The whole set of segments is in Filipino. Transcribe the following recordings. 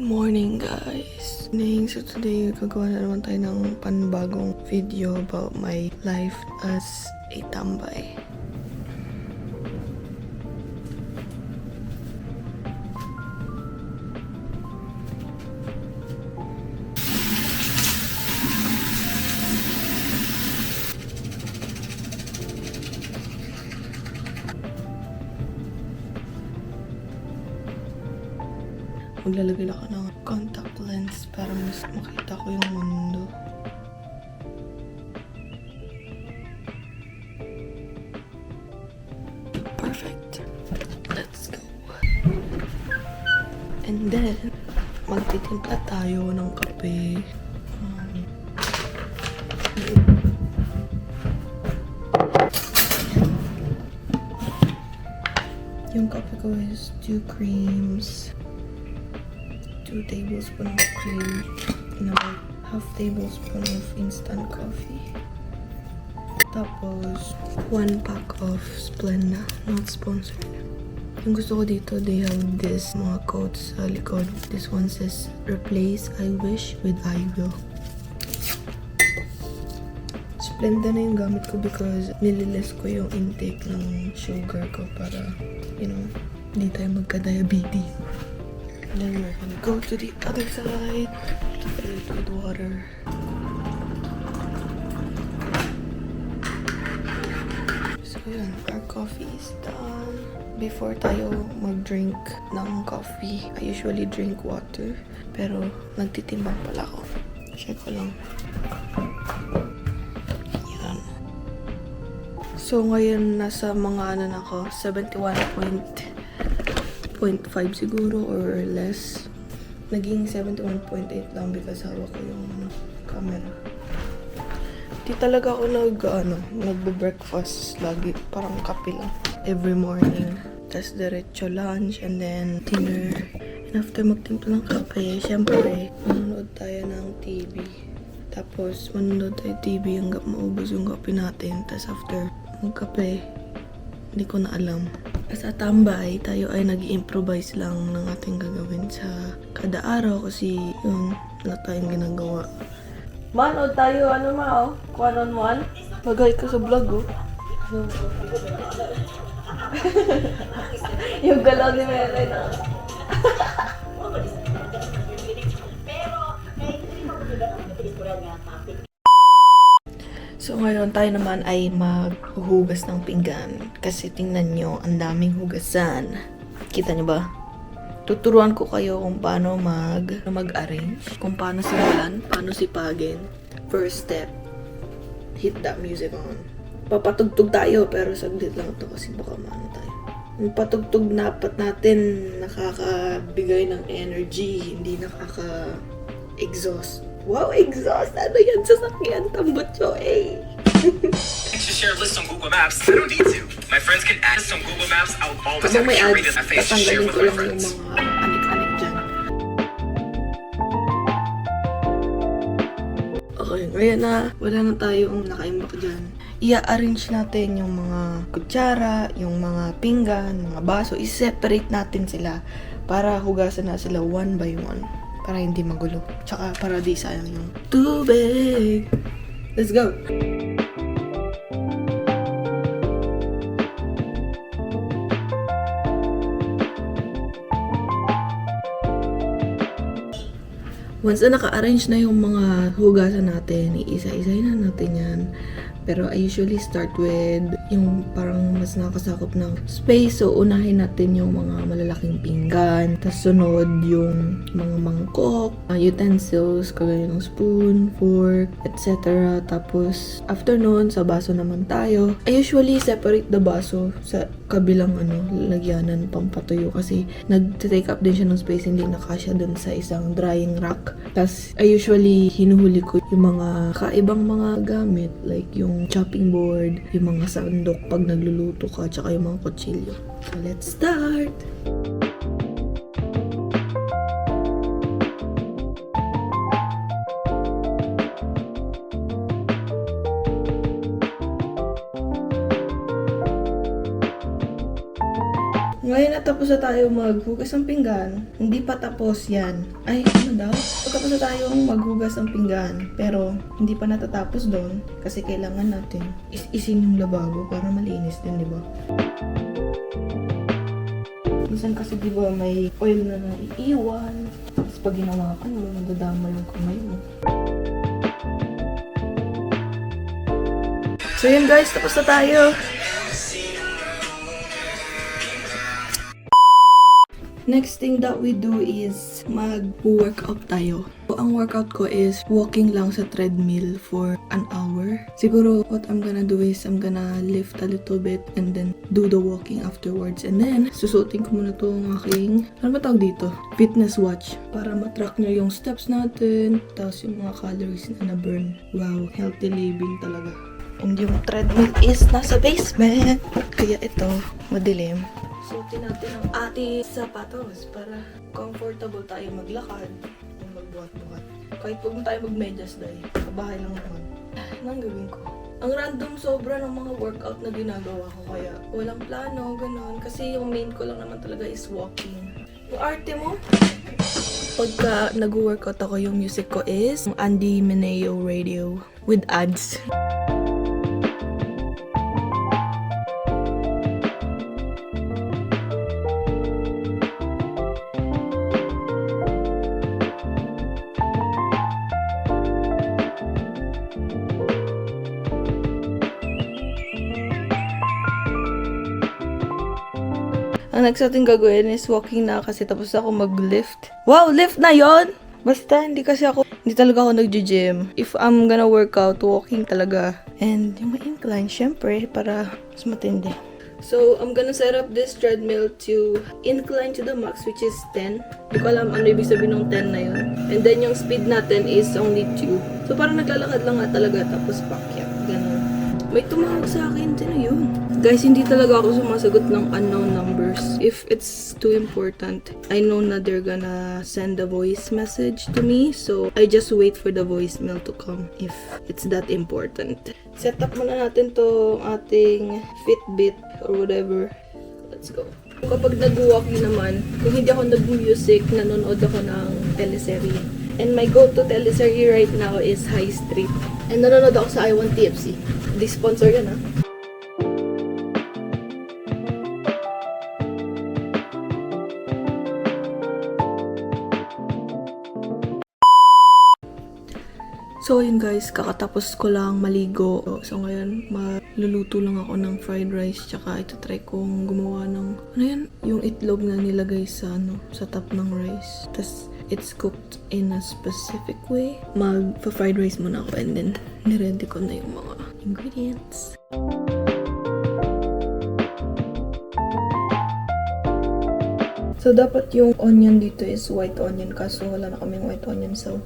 morning guys! So today gagawa na naman tayo ng panibagong video about my life as a tambay. Maglalagay ako ng contact lens para mas makita ko yung mundo. Perfect. Let's go. And then, magtitimpla tayo ng kape. Yung kape ko is 2 creams. 2 tablespoons of cream and about half tablespoon of instant coffee. Tapos 1 pack of Splenda, not sponsored. Yung gusto ko dito, they have this mga quotes sa likod. This one says, replace I wish with I will. Splenda na yung gamit ko because nililis ko yung intake ng sugar ko para, you know, hindi tayo magka-diabetes. And then we're gonna go to the other side to fill it with water. So yun, our coffee is done. Before tayo mag-drink ng coffee, I usually drink water. Pero nagtitimbang pala ako. Check ko lang. Yan. So ngayon nasa mga ano na ako, 71.5 siguro or less. Naging 71.8 lang because hawak ko yung camera. Di talaga ako nagbe-breakfast lagi. Parang kape lang. Every morning. Tapos diretso lunch and then dinner. And after magtimpla ng kape, syempre, manonood tayo ng TV. Tapos manonood tayo TV hanggang maubos yung kape natin. Tapos after magkape, hindi ko na alam. Sa tambay, tayo ay nag-improvise lang ng ating gagawin sa kada araw kasi yun, wala tayong ginagawa. Manood tayo, one-on-one? Magay ka sa vlog, oh. Yung galaw ni Mary na. So ngayon tayo naman ay maghuhugas ng pinggan kasi tingnan nyo, ang daming hugasan. Kita nyo ba? Tuturuan ko kayo kung paano mag-arrange, kung paano simulan, paano sipagin. First step, hit that music on. Papatugtog tayo pero saglit lang ito kasi baka maano tayo. Yung patugtog dapat natin nakakabigay ng energy, hindi nakaka-exhaust. Wow, exhaust! Ano yan? Sasakyan, tambutso, eh! To share a list on Google Maps. I don't need to. My friends can add this on Google Maps. I'll always have Kapag may curated ads, a face to share tatanggalin with ko my lang yung friends. mga anik-anik dyan. Okay, ngayon na wala na tayong nakaimbak dyan. I-arrange natin yung mga kutsara, yung mga pinggan, mga baso. I-separate natin sila para hugasan na sila one by one. Para hindi magulo. Tsaka para di sayang yung tubig. Let's go! Once na naka-arrange na yung mga hugasan natin, iisa-isahin na natin yan. Pero I usually start with yung parang mas nakasakop ng space. So, unahin natin yung mga malalaking pinggan. Tapos sunod yung mga mangkok, utensils, kagaya ng spoon, fork, etc. Tapos, after nun, sa baso naman tayo. I usually separate the baso sa kabilang lagyanan pampatuyo kasi nag-take up din siya ng space, hindi nakasya dun sa isang drying rack. Tapos, I usually hinuhuli ko yung mga kaibang mga gamit like yung chopping board, yung mga sandok pag nagluluto ka, tsaka yung mga kutsilyo. So, let's start! Ngayon na tapos na tayo maghugas ng pinggan. Hindi pa tapos yan. Ay, ano daw? Tapos na tayong maghugas ng pinggan. Pero, hindi pa natatapos doon. Kasi kailangan natin is-isin yung lababo para malinis din, di ba? Minsan kasi di ba may oil na naiiwan. Tapos pag ginawakan mo, nadadama yung kamay mo. So yun guys, tapos na tayo. Next thing that we do is mag-workout tayo. So, ang workout ko is walking lang sa treadmill for an hour. Siguro what I'm gonna do is I'm gonna lift a little bit and then do the walking afterwards. And then, susuotin ko muna itong aking, ano ba tawag dito? Fitness watch. Para matrack nyo yung steps natin. Tapos yung mga calories na na-burn. Wow, healthy living talaga. And yung treadmill is nasa basement. Kaya ito, madilim. Suotin natin ang ating sapatos para comfortable tayo maglakad o magbuhat-buhat. Kahit huwag na tayo mag-medyas dahil kabahay lang naman. Anong gawin ko? Ang random sobra ng mga workout na ginagawa ko kaya walang plano, ganun. Kasi yung main ko lang naman talaga is walking. Yung arte mo? Pagka nag-workout ako, yung music ko is Andy Mineo Radio with ads. Ang next natin gagawin is walking na kasi tapos ako mag-lift. Wow, lift na yon. Basta, hindi talaga ako nag-gym. If I'm gonna work out, walking talaga. And yung may incline, syempre, para mas matindi. So, I'm gonna set up this treadmill to incline to the max, which is 10. Hindi ko alam ano ibig sabihin ng 10 na yun. And then, yung speed natin is only 2. So, parang naglalakad lang nga talaga, tapos pakyat. Ganun. May tumawag sa akin. Sino yun? Guys, hindi talaga ako sumasagot ng unknown numbers. If it's too important, I know na they're gonna send a voice message to me. So, I just wait for the voicemail to come if it's that important. Set up muna natin to ating Fitbit or whatever. Let's go. Kapag nag-walking naman, kung hindi ako nag-music, nanonood ako ng teleserye. And my go-to teleserye right now is High Street. And nanonood ako sa I1TFC. Di sponsor yan, ha? So, yun guys, kakatapos ko lang maligo. So, ngayon, maluluto lang ako ng fried rice. Tsaka, ito try kong gumawa ng, ano yan? Yung itlog na nilagay sa, sa top ng rice. Tapos, it's cooked in a specific way. Mag-fried rice muna ako and then, niready ko na yung mga ingredients. So, dapat yung onion dito is white onion. Kaso, wala na kaming white onion. So,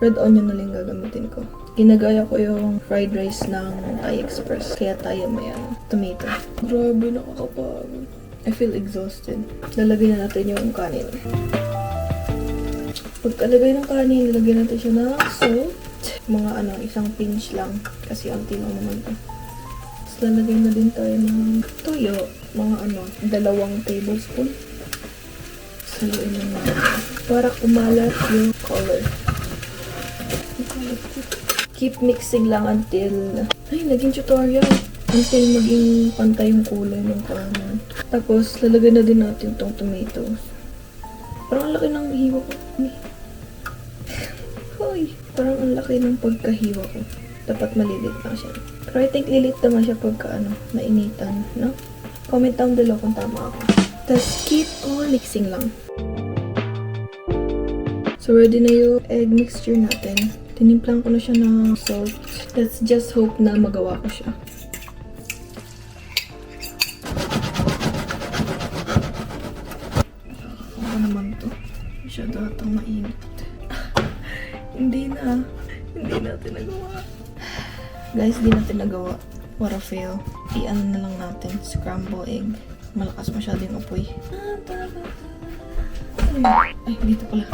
red onion na lang gagamitin ko. Ginagaya ko yung fried rice ng Thai Express. Kaya tayo may tomato. Grabe, nakakapagod. I feel exhausted. Lalagay na natin yung kanin. Pagkalagay ng kanin, lalagyan natin siya ng salt. Mga isang pinch lang. Kasi ang tinaw naman to. Tapos lalagay na din tayo ng toyo. Mga 2 tablespoon. Saluin lang natin. Para kumalat yung color. Keep mixing lang until, naging tutorial. Until maging pantay yung kulay ng kanin. Tapos, lalagay na din natin tong tomatoes. Parang ang laki ng hiwa ko. Hoy! Parang ang laki ng pagkahiwa ko. Dapat malilit lang siya. Pero I think lilit naman siya pagka, nainitan, no? Comment down below kung tama ako. Tapos, keep on mixing lang. So, ready na yung egg mixture natin. Tinimplang ko na siya ng salt. Let's just hope na magawa ko siya. Ano naman to? Masyado atang mainit. Hindi natin nagawa. Guys, hindi natin nagawa. What a fail. I-ano na lang natin. Scramble egg. Malakas masyado yung apoy. Ay, dito pala.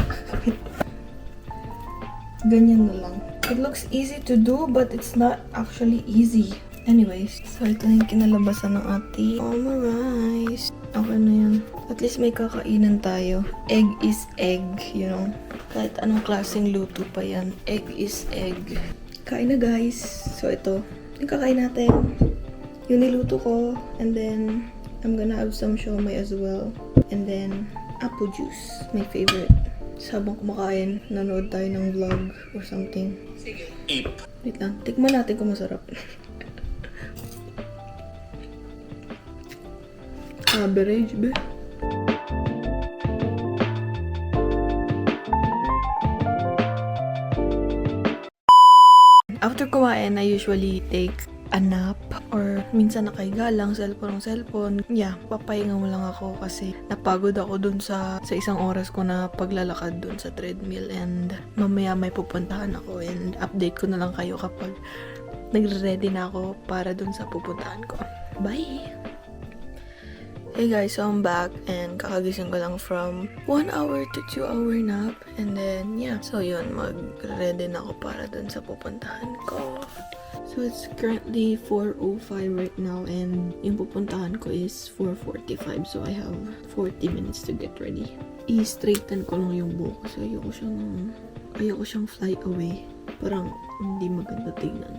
Ganyan na lang. It looks easy to do, but it's not actually easy. Anyways, so ito na yung kinalabasan ng ating rice. Okay na yan. At least may kakainan tayo. Egg is egg, you know. Kahit anong klaseng luto pa yan, egg is egg. Kain na guys. So ito, yung kakain natin. Yung niluto ko. And then, I'm gonna have some siomai as well. And then, apple juice. My favorite. So, habang kumakain, nanood tayo ng vlog or something. Sige. Wait lang. Tikman natin kung masarap. Average, be. After kumain, I usually take a nap or minsan nakahiga lang, cellphone. Yeah, papahinga mo lang ako kasi napagod ako dun sa isang oras ko na paglalakad dun sa treadmill and mamaya may pupuntahan ako and update ko na lang kayo kapag nagre-ready na ako para dun sa pupuntahan ko. Bye! Hey guys, so I'm back and kakagising ko lang from 1 hour to 2 hour nap and then yeah, so yun, mag-ready na ako para dun sa pupuntahan ko. So it's currently 4:05 right now and yung pupuntahan ko is 4:45 so I have 40 minutes to get ready. I-straighten ko lang yung buhok kasi ayoko siyang fly away. Parang hindi maganda tingnan.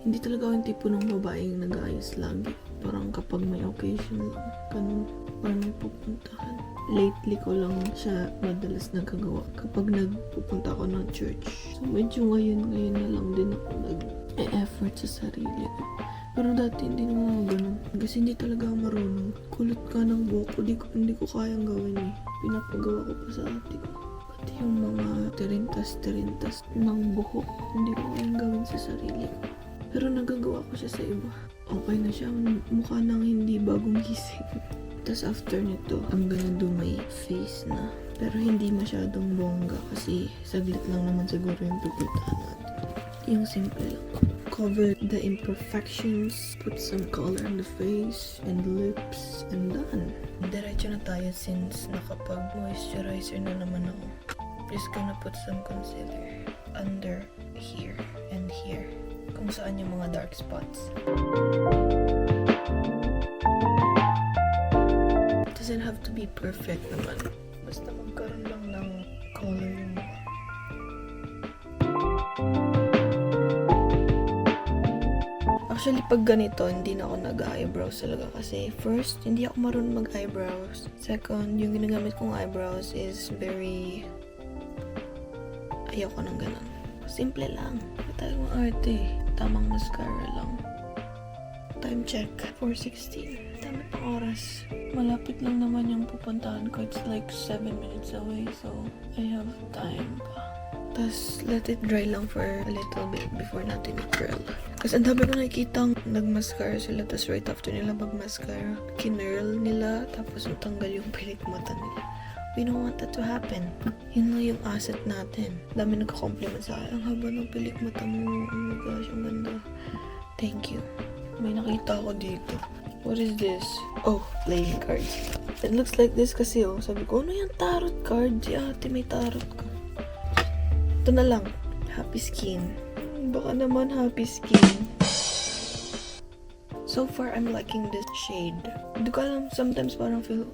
Hindi talaga yung tipo ng babaeng nag-aayos lagi. Parang kapag may occasion lang, ganun, parang may pupuntahan. Lately ko lang siya madalas nagkagawa kapag nagpupunta ako ng church. So medyo ngayon na lang din ako nag-e-effort sa sarili ko. Pero dati hindi naman ako ganun. Kasi hindi talaga ako marunong. Kulot ka ng buhok ko, hindi ko kayang gawin eh. Pinapagawa ko pa sa ate ko. Pati yung mga tirintas ng buhok, hindi ko kayang gawin sa sarili ko. Pero nagagawa ko siya sa iba. Okay na siya. Mukha nang hindi bagong gising. Tapos after nito, I'm gonna do my face na. Pero hindi masyadong bongga kasi saglit lang naman siguro yung pupuntahan natin. Yung simple lang. Cover the imperfections, put some color on the face and lips, and done. Diretso na tayo since nakapag-moisturizer na naman ako. Just gonna put some concealer under here and here. Kung saan yung mga dark spots. Doesn't have to be perfect naman. Basta magkaroon lang ng color yung mukha. Actually, pag ganito, hindi na ako nag-eyebrows talaga kasi first, hindi ako marunong mag-eyebrows. Second, yung ginagamit kong eyebrows is very... Ayoko ng ganun. Simple lang. Tayong arte. Tamang mascara lang. Time check. 4:16. Dami pang oras. Malapit lang naman yung pupuntahan ko. It's like 7 minutes away. So, I have time pa. Tapos, let it dry lang for a little bit before natin i-curl. Kasi ang dami ko nakikitang nag-mascara sila. Tapos right after nila mag-mascara, kinurl nila. Tapos natanggal yung pilik mata nila. We don't want that to happen. Yun na yung asset natin. Dami nagka-compliment sa akin. Ang haba ng pilik mata mo. Oh my gosh, ang ganda. Thank you. May nakita ako dito. What is this? Oh, playing cards. It looks like this kasi oh. Sabi ko, ano yung tarot card? Si ate may tarot ka. Ito na lang. Happy skin. Baka naman happy skin. So far, I'm liking this shade. Hindi ko alam, sometimes parang feel...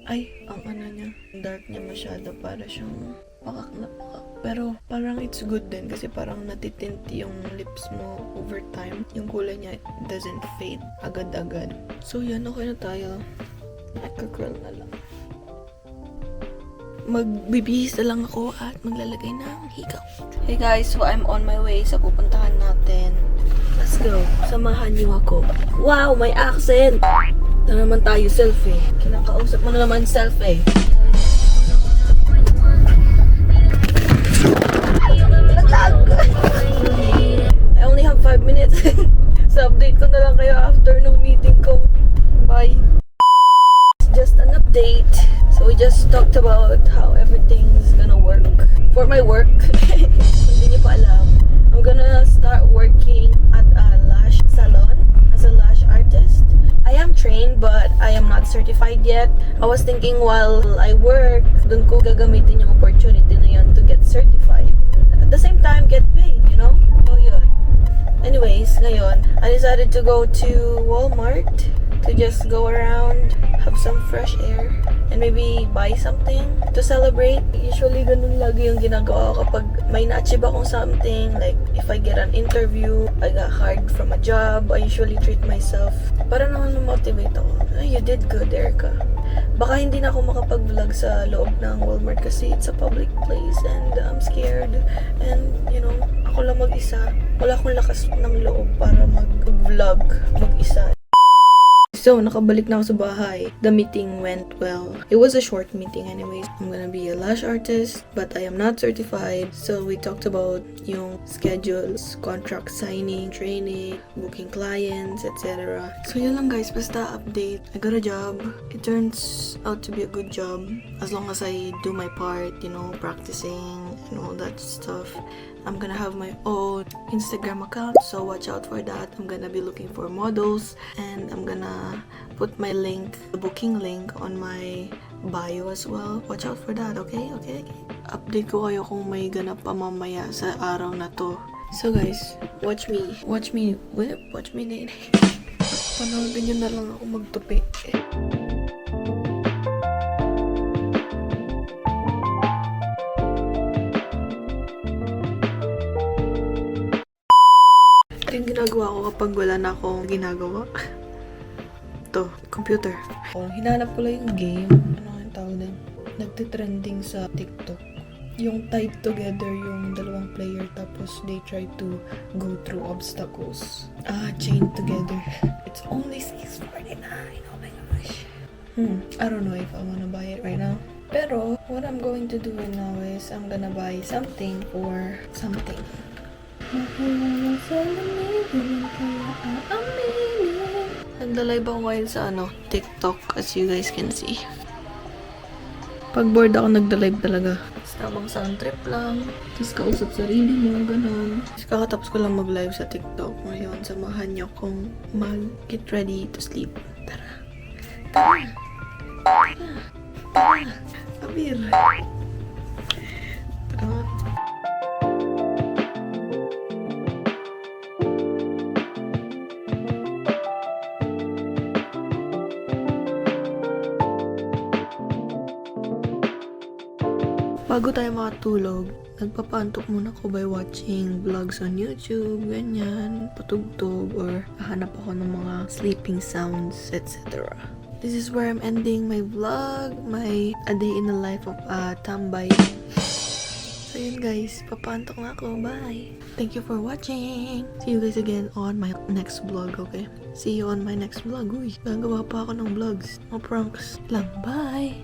Ay, ang ano niya, dark niya masyado, para siyang pakak na pakak. Pero parang it's good din kasi parang natitint yung lips mo over time. Yung kulay niya doesn't fade agad-agad. So yan, okay na tayo. Naka-curl na lang. Magbibihis na lang ako at maglalagay ng hikaw. Hey guys, so I'm on my way sa pupuntahan natin. Let's go. Samahan niyo ako. Wow, may accent! Ito naman tayo, selfie. Kinakausap mo na naman, selfie. I only have 5 minutes. So update ko na lang kayo after ng meeting ko. Bye. It's just an update. So we just talked about how everything's gonna work. For my work, hindi niyo pa alam, I'm gonna start working at a lash salon as a lash artist. I am trained but I am not certified yet. I was thinking while I work, dun ko gagamitin yung opportunity na yun to get certified. At the same time, get paid, you know? So yun. Anyways, ngayon, I decided to go to Walmart to just go around, have some fresh air, and maybe buy something to celebrate. Usually, ganun lagi yung ginagawa ko kapag may na-achieve akong something. Like, if I get an interview, I got hired from a job, I usually treat myself. Para naman ma-motivate ako. You did good, Erica. Baka hindi na ako makapag-vlog sa loob ng Walmart kasi it's a public place and I'm scared. And, you know, ako lang mag-isa. Wala akong lakas ng loob para mag-vlog mag-isa. So, nakabalik na ako sa bahay. The meeting went well. It was a short meeting anyways. I'm gonna be a lash artist, but I am not certified. So, we talked about yung schedules, contract signing, training, booking clients, etc. So, yun lang guys. Basta update. I got a job. It turns out to be a good job. As long as I do my part, you know, practicing and all that stuff. I'm gonna have my own Instagram account, so watch out for that. I'm gonna be looking for models and I'm gonna put my link, the booking link on my bio as well. Watch out for that, okay? Okay. Update ko kayo kung may ganap pa mamaya sa araw na to. So guys, watch me nene. Panoodin nyo na lang ako magtupi. Ito yung ginagawa ko kapag wala na akong ginagawa. Ito, computer. Hinanap ko lang yung game. Ano ang tawag din? Nagtitrending sa TikTok. Yung tied together yung dalawang player tapos they try to go through obstacles. Chained together. It's only $6.49. Oh my gosh. I don't know if I wanna buy it right now. Pero, what I'm going to do right now is I'm gonna buy something for something. Nagda-live ako ngayon sa TikTok as you guys can see. Pag bored ako nagda-live talaga. Tamang sound trip lang. Tapos kausap sarili mo, ganun. Kakatapos ko lang mag-live sa TikTok. Ngayon, samahan niyo kung mag-get ready to sleep. Tara. Abir. Tara. Bago tayo makatulog, nagpapantok muna ako by watching vlogs on YouTube, ganyan, patugtog, or hahanap ako ng mga sleeping sounds, etc. This is where I'm ending my vlog, a day in the life of a tambay. So yun guys, papantok na ako, bye! Thank you for watching! See you guys again on my next vlog, okay? See you on my next vlog. Uy, gagawa pa ako ng vlogs, mga pranks lang, bye!